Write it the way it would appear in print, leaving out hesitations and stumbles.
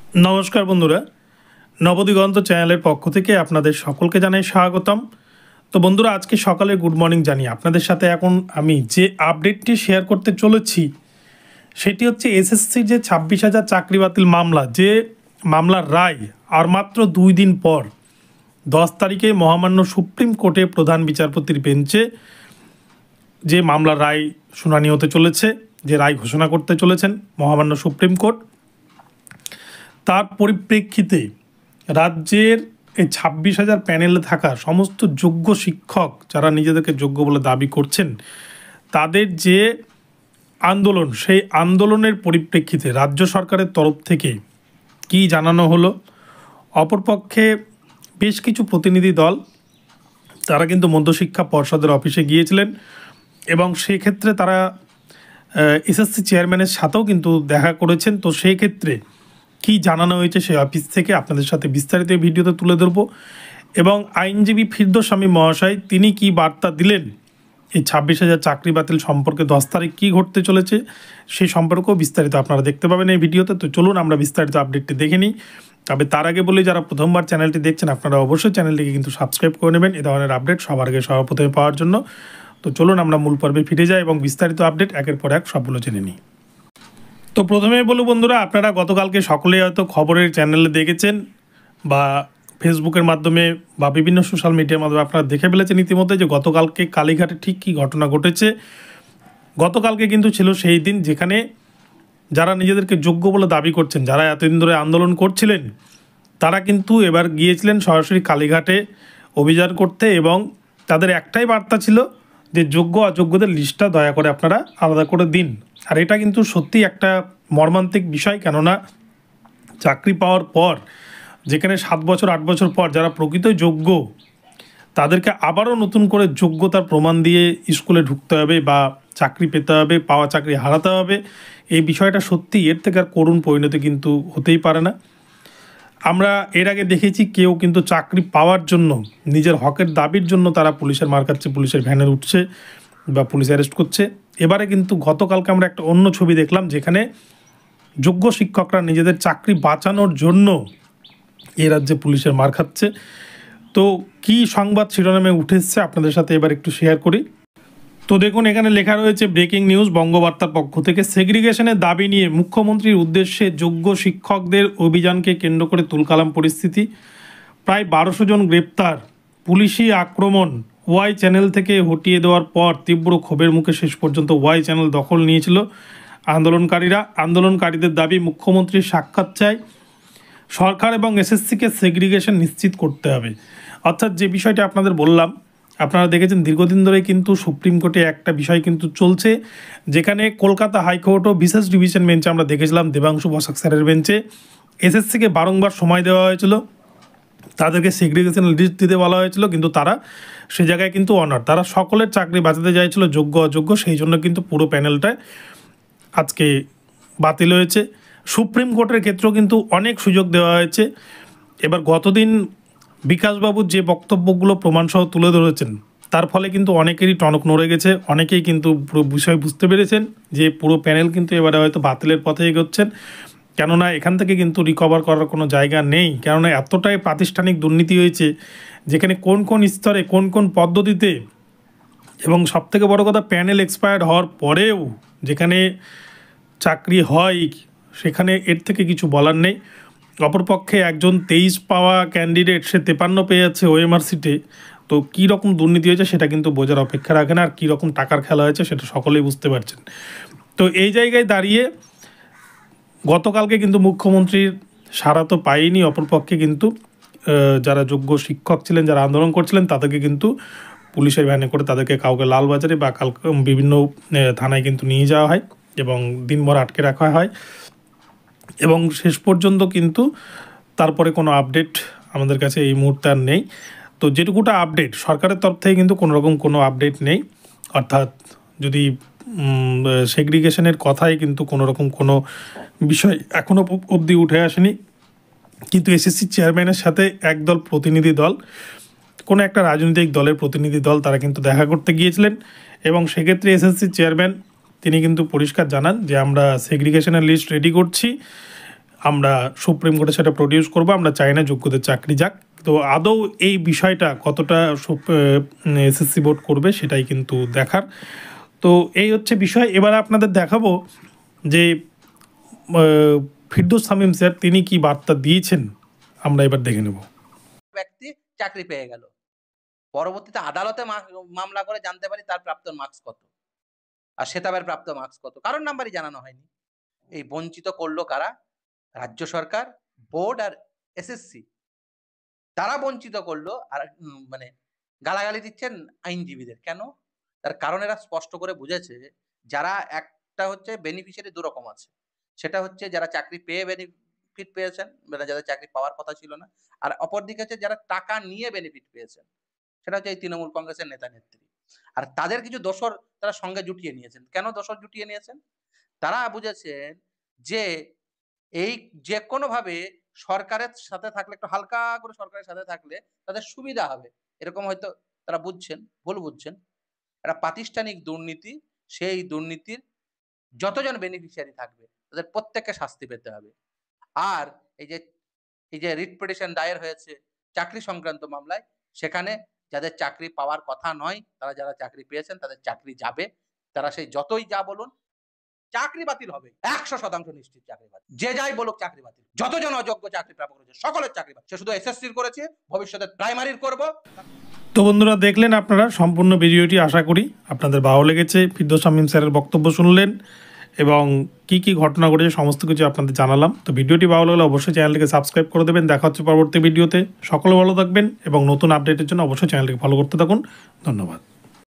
নমস্কার বন্ধুরা, নবদিগন্ত চ্যানেলের পক্ষ থেকে আপনাদের সকলকে জানাই স্বাগতম। তো বন্ধুরা, আজকে সকালে গুড মর্নিং জানিয়ে আপনাদের সাথে এখন আমি যে আপডেটটি শেয়ার করতে চলেছি সেটি হচ্ছে এসএসসির যে 26,000 চাকরি বাতিল মামলা, যে মামলার রায় আর মাত্র 2 দিন পর 10 তারিখে মহামান্য সুপ্রিম কোর্টে প্রধান বিচারপতির বেঞ্চে যে মামলার রায় শুনানি হতে চলেছে, যে রায় ঘোষণা করতে চলেছেন মহামান্য সুপ্রিম কোর্ট, তার পরিপ্রেক্ষিতে রাজ্যের এই 26,000 প্যানেলে থাকা সমস্ত যোগ্য শিক্ষক যারা নিজেদেরকে যোগ্য বলে দাবি করছেন, তাদের যে আন্দোলন, সেই আন্দোলনের পরিপ্রেক্ষিতে রাজ্য সরকারের তরফ থেকে কি জানানো হলো। অপরপক্ষে বেশ কিছু প্রতিনিধি দল তারা কিন্তু মধ্যশিক্ষা পর্ষদের অফিসে গিয়েছিলেন এবং সেক্ষেত্রে তারা এসএসসি চেয়ারম্যানের সাথেও কিন্তু দেখা করেছেন। তো সেই ক্ষেত্রে কি জানানো হয়েছে সেই অফিস থেকে আপনাদের সাথে বিস্তারিত ভিডিওতে তুলে ধরবো, এবং আইনজীবী ফিরদৌস মহাশয় তিনি কি বার্তা দিলেন এই 26,000 চাকরি বাতিল সম্পর্কে, 10 তারিখ কী ঘটতে চলেছে সেই সম্পর্কেও বিস্তারিত আপনারা দেখতে পাবেন এই ভিডিওতে। তো চলুন আমরা বিস্তারিত আপডেটটি দেখে নিই। তবে তার আগে বলি, যারা প্রথমবার চ্যানেলটি দেখছেন আপনারা অবশ্যই চ্যানেলটিকে কিন্তু সাবস্ক্রাইব করে নেবেন এ ধরনের আপডেট সবার আগে সর্বপ্রথমে পাওয়ার জন্য। তো চলুন আমরা মূল পর্বে ফিরে যাই এবং বিস্তারিত আপডেট একের পর এক সবগুলো জেনে নিই। তো প্রথমেই বলব বন্ধুরা, আপনারা গতকালকে সকলেই হয়তো খবরের চ্যানেলে দেখেছেন বা ফেসবুকের মাধ্যমে বা বিভিন্ন সোশ্যাল মিডিয়ার মাধ্যমে আপনারা দেখে ফেলেছেন ইতিমধ্যে যে গতকালকে কালীঘাটে ঠিক কী ঘটনা ঘটেছে। গতকালকে কিন্তু ছিল সেই দিন যেখানে যারা নিজেদেরকে যোগ্য বলে দাবি করছেন, যারা এতদিন ধরে আন্দোলন করছিলেন, তারা কিন্তু এবার গিয়েছিলেন সরাসরি কালীঘাটে অভিযান করতে, এবং তাদের একটাই বার্তা ছিল যে যোগ্য অযোগ্যদের লিস্টটা দয়া করে আপনারা আলাদা করে দিন। আর এটা কিন্তু সত্যি একটা মর্মান্তিক বিষয়, কেননা চাকরি পাওয়ার পর যেখানে 7 বছর 8 বছর পর যারা প্রকৃত যোগ্য তাদেরকে আবারও নতুন করে যোগ্যতার প্রমাণ দিয়ে স্কুলে ঢুকতে হবে বা চাকরি পেতে হবে, পাওয়া চাকরি হারাতে হবে। এই বিষয়টা সত্যি এর থেকে আর করুণ পরিণতি কিন্তু হতেই পারে না। আমরা এর আগে দেখেছি কেউ কিন্তু চাকরি পাওয়ার জন্য, নিজের হকের দাবির জন্য তারা পুলিশের মার খাচ্ছে, পুলিশের ভ্যানে উঠছে বা পুলিশ অ্যারেস্ট করছে। এবারে কিন্তু গতকালকে আমরা একটা অন্য ছবি দেখলাম যেখানে যোগ্য শিক্ষকরা নিজেদের চাকরি বাঁচানোর জন্য এ রাজ্যে পুলিশের মার খাচ্ছে। তো কি সংবাদ শিরোনামে উঠে এসছে আপনাদের সাথে এবার একটু শেয়ার করি। তো দেখুন, এখানে লেখা রয়েছে ব্রেকিং নিউজ বঙ্গবার্তার পক্ষ থেকে, সেগ্রিগেশনের দাবি নিয়ে মুখ্যমন্ত্রীর উদ্দেশ্যে যোগ্য শিক্ষকদের অভিযানকে কেন্দ্র করে তুলকালাম পরিস্থিতি। প্রায় 1200 জন গ্রেপ্তার, পুলিশি আক্রমণ, ওয়াই চ্যানেল থেকে হটিয়ে দেওয়ার পর তীব্র ক্ষোভের মুখে শেষ পর্যন্ত ওয়াই চ্যানেল দখল নিয়েছিল আন্দোলনকারীরা। আন্দোলনকারীদের দাবি মুখ্যমন্ত্রীর সাক্ষাৎ চায়, সরকার এবং এসএসসিকে সেগ্রিগেশন নিশ্চিত করতে হবে। অর্থাৎ যে বিষয়টা আপনাদের বললাম, আপনারা দেখেছেন দীর্ঘদিন ধরে কিন্তু সুপ্রিম কোর্টে একটা বিষয় কিন্তু চলছে, যেখানে কলকাতা হাইকোর্টও বিশেষ ডিভিশন বেঞ্চে আমরা দেখেছিলাম দেবাংশু বসাক স্যারের বেঞ্চে এসএসসিকে বারংবার সময় দেওয়া হয়েছিল, তাদেরকে সেগ্রিগেশন লিস্ট দিতে বলা হয়েছিল, কিন্তু তারা সে জায়গায় কিন্তু অনার, তারা সকলের চাকরি বাঁচাতে চাইছিল যোগ্য অযোগ্য, সেই জন্য কিন্তু পুরো প্যানেলটায় আজকে বাতিল হয়েছে। সুপ্রিম কোর্টের ক্ষেত্রেও কিন্তু অনেক সুযোগ দেওয়া হয়েছে। এবার গতদিন বিকাশবাবুর যে বক্তব্যগুলো প্রমাণসহ তুলে ধরেছেন, তার ফলে কিন্তু অনেকেরই টনক নড়ে গেছে, অনেকেই কিন্তু পুরো বিষয় বুঝতে পেরেছেন যে পুরো প্যানেল কিন্তু এবারে হয়তো বাতিলের পথে এগোচ্ছেন, কেননা এখান থেকে কিন্তু রিকভার করার কোনো জায়গা নেই। কেননা এতটাই প্রাতিষ্ঠানিক দুর্নীতি হয়েছে, যেখানে কোন কোন স্তরে কোন কোন পদ্ধতিতে, এবং সবথেকে বড় কথা প্যানেল এক্সপায়ার্ড হওয়ার পরেও যেখানে চাকরি হয়, সেখানে এর থেকে কিছু বলার নেই। অপরপক্ষে একজন 23 পাওয়া ক্যান্ডিডেট সে 53 পেয়ে যাচ্ছে ওএমআর সিটে। তো কী রকম দুর্নীতি হয়েছে সেটা কিন্তু বোঝার অপেক্ষা রাখে না, আর কী রকম টাকার খেলা হয়েছে সেটা সকলেই বুঝতে পারছেন। তো এই জায়গায় দাঁড়িয়ে গতকালকে কিন্তু মুখ্যমন্ত্রীর সাড়া তো পায়নি। অপরপক্ষে কিন্তু যারা যোগ্য শিক্ষক ছিলেন, যারা আন্দোলন করছিলেন, তাদেরকে কিন্তু পুলিশের ভ্যানে করে তাদেরকে কাউকে লালবাজারে বা বিভিন্ন থানায় কিন্তু নিয়ে যাওয়া হয় এবং দিনভর আটকে রাখা হয়, এবং শেষ পর্যন্ত কিন্তু তারপরে কোনো আপডেট আমাদের কাছে এই মুহূর্তে আর নেই। তো যেটুকুটা আপডেট সরকারের তরফ থেকে কিন্তু কোনোরকম কোনো আপডেট নেই, অর্থাৎ যদি সেগ্রিগেশনের কথাই কিন্তু কোনোরকম কোনো বিষয় এখনও অবধি উঠে আসেনি। কিন্তু এসএসসি চেয়ারম্যানের সাথে একদল প্রতিনিধি দল, কোনো একটা রাজনৈতিক দলের প্রতিনিধি দল, তারা কিন্তু দেখা করতে গিয়েছিলেন, এবং সেক্ষেত্রে এসএসসি চেয়ারম্যান তিনি কিন্তু পরিষ্কার জানান যে আমরা সেগ্রিগেশনের লিস্ট রেডি করছি, আমরা সুপ্রিম কোর্টে সেটা প্রডিউস করব। আমরা চাই না যোগ্যদের চাকরি যাক। তো আদৌ এই বিষয়টা কতটা এসএসসি বোর্ড করবে সেটাই কিন্তু দেখার। তো এই হচ্ছে বিষয়। এবার আপনাদের দেখাবো যে ফিরদৌস শামীম স্যার তিনি কি বার্তা দিয়েছেন, আমরা এবার দেখে নেব। ব্যক্তি চাকরি পেয়ে গেল, পরবর্তীতে আদালতে মামলা করে জানতে পারি তার প্রাপ্ত মার্কস কত আর সেতাবের প্রাপ্ত মার্কস কত, কারণ নাম্বারই জানানো হয়নি। এই বঞ্চিত করলো কারা? রাজ্য সরকার, বোর্ড আর এসএসসি। তারা বঞ্চিত করলো। আর মানে গালাগালি দিচ্ছেন আইনজীবীদের। কেন? তার কারণ এরা স্পষ্ট করে বুঝেছে যারা একটা হচ্ছে বেনিফিশিয়ারি দুরকম আছে, সেটা হচ্ছে যারা চাকরি পেয়ে বেনিফিট পেয়েছেন, মানে যাদের চাকরি পাওয়ার কথা ছিল না, আর অপরদিকে হচ্ছে যারা টাকা নিয়ে বেনিফিট পেয়েছেন, সেটা হচ্ছে এই তৃণমূল কংগ্রেসের নেতা নেত্রী। আর তাদের কিছু দোসর তারা সঙ্গে জুটিয়ে নিয়েছেন। কেন দোসর জুটিয়ে নিয়েছেন? তারা বুঝেছেন যে এই যে কোনো ভাবে সরকারের সাথে থাকলে, একটু হালকা করে সরকারের সাথে থাকলে তাদের সুবিধা হবে, এরকম হয়তো তারা বুঝছেন, ভুল বুঝছেন। একটা প্রাতিষ্ঠানিক দুর্নীতি, সেই দুর্নীতির যতজন বেনিফিশিয়ারি থাকবে তাদের প্রত্যেককে শাস্তি পেতে হবে। আর এই যে রিট পিটিশন দায়ের হয়েছে চাকরি সংক্রান্ত মামলায়, সেখানে যাদের চাকরি পাওয়ার কথা নয়, তারা যারা চাকরি পেয়েছেন তাদের চাকরি যাবে। তারা সেই যতই যা বলুন, চাকরি বাতিল হবে 100% নিশ্চিত। চাকরি বাতিল, যে যাই বলুক চাকরি বাতিল। যতজন অযোগ্য চাকরি প্রাপক রয়েছে সকলের চাকরি বাতিল। সে শুধু এসএসসির করেছে, ভবিষ্যতে প্রাইমারির করব। তো বন্ধুরা দেখলেন আপনারা সম্পূর্ণ ভিডিওটি, আশা করি আপনাদের ভালো লেগেছে। ফিরদৌস শামীম স্যারের বক্তব্য শুনলেন এবং কি কি ঘটনা ঘটেছে সমস্ত কিছু আপনাদের জানালাম। তো ভিডিওটি ভালো লাগলে অবশ্যই চ্যানেলটিকে সাবস্ক্রাইব করে দেবেন। দেখা হচ্ছে পরবর্তী ভিডিওতে। সকলে ভালো থাকবেন এবং নতুন আপডেটের জন্য অবশ্যই চ্যানেলটিকে ফলো করতে থাকুন। ধন্যবাদ।